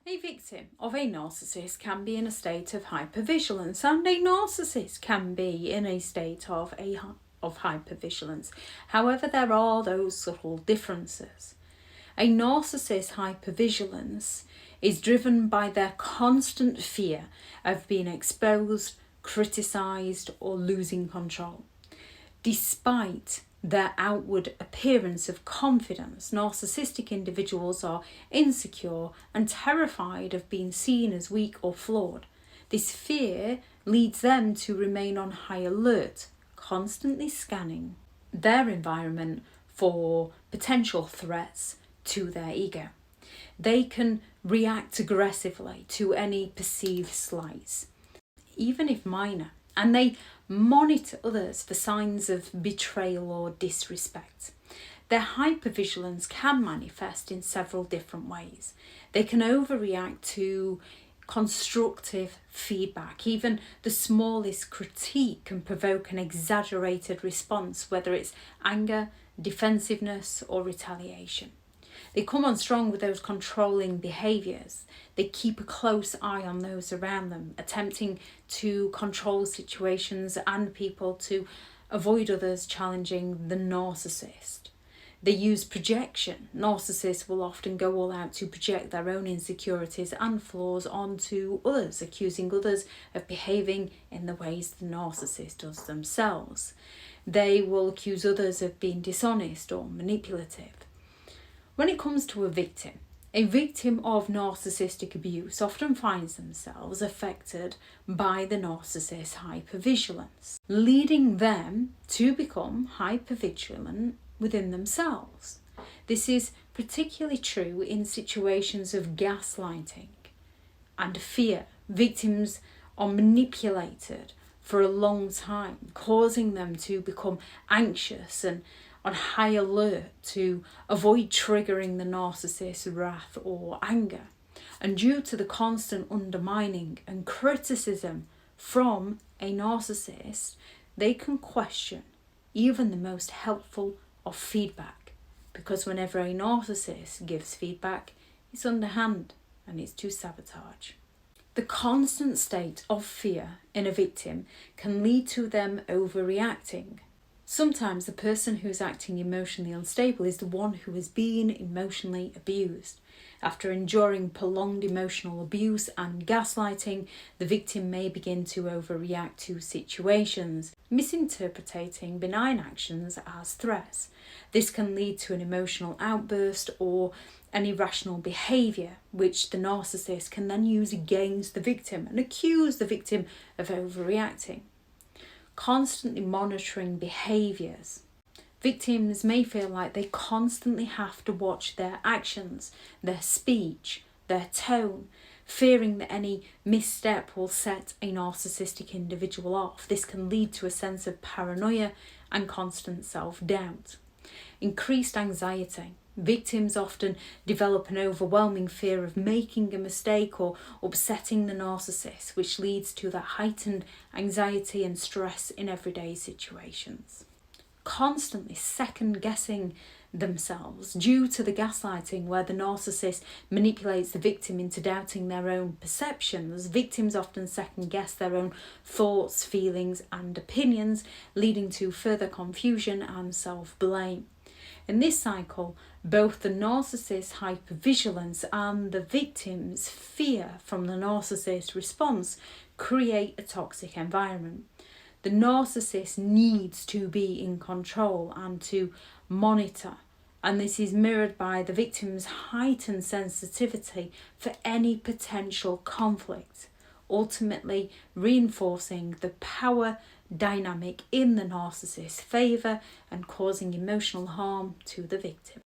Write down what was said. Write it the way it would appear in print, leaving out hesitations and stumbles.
A victim of a narcissist can be in a state of hypervigilance, and a narcissist can be in a state of hypervigilance. However, there are those subtle differences. A narcissist's hypervigilance is driven by their constant fear of being exposed, criticised, or losing control. Despite their outward appearance of confidence, narcissistic individuals are insecure and terrified of being seen as weak or flawed. This fear leads them to remain on high alert, constantly scanning their environment for potential threats to their ego. They can react aggressively to any perceived slights, even if minor, and they monitor others for signs of betrayal or disrespect. Their hypervigilance can manifest in several different ways. They can overreact to constructive feedback. Even the smallest critique can provoke an exaggerated response, whether it's anger, defensiveness, or retaliation. They come on strong with those controlling behaviours. They keep a close eye on those around them, attempting to control situations and people to avoid others challenging the narcissist. They use projection. Narcissists will often go all out to project their own insecurities and flaws onto others, accusing others of behaving in the ways the narcissist does themselves. They will accuse others of being dishonest or manipulative. When it comes to a victim of narcissistic abuse often finds themselves affected by the narcissist's hypervigilance, leading them to become hypervigilant within themselves. This is particularly true in situations of gaslighting and fear. Victims are manipulated for a long time, causing them to become anxious and on high alert to avoid triggering the narcissist's wrath or anger. And due to the constant undermining and criticism from a narcissist, they can question even the most helpful of feedback, because whenever a narcissist gives feedback, it's underhand and it's to sabotage. The constant state of fear in a victim can lead to them overreacting. Sometimes the person who is acting emotionally unstable is the one who has been emotionally abused. After enduring prolonged emotional abuse and gaslighting, the victim may begin to overreact to situations, misinterpreting benign actions as threats. This can lead to an emotional outburst or an irrational behaviour, which the narcissist can then use against the victim and accuse the victim of overreacting. Constantly monitoring behaviours. Victims may feel like they constantly have to watch their actions, their speech, their tone, fearing that any misstep will set a narcissistic individual off. This can lead to a sense of paranoia and constant self-doubt. Increased anxiety. Victims often develop an overwhelming fear of making a mistake or upsetting the narcissist, which leads to that heightened anxiety and stress in everyday situations. Constantly second-guessing themselves due to the gaslighting, where the narcissist manipulates the victim into doubting their own perceptions. Victims often second-guess their own thoughts, feelings, and opinions, leading to further confusion and self-blame. In this cycle, both the narcissist's hypervigilance and the victim's fear from the narcissist's response create a toxic environment. The narcissist needs to be in control and to monitor, and this is mirrored by the victim's heightened sensitivity for any potential conflict, ultimately reinforcing the power dynamic in the narcissist's favour and causing emotional harm to the victim.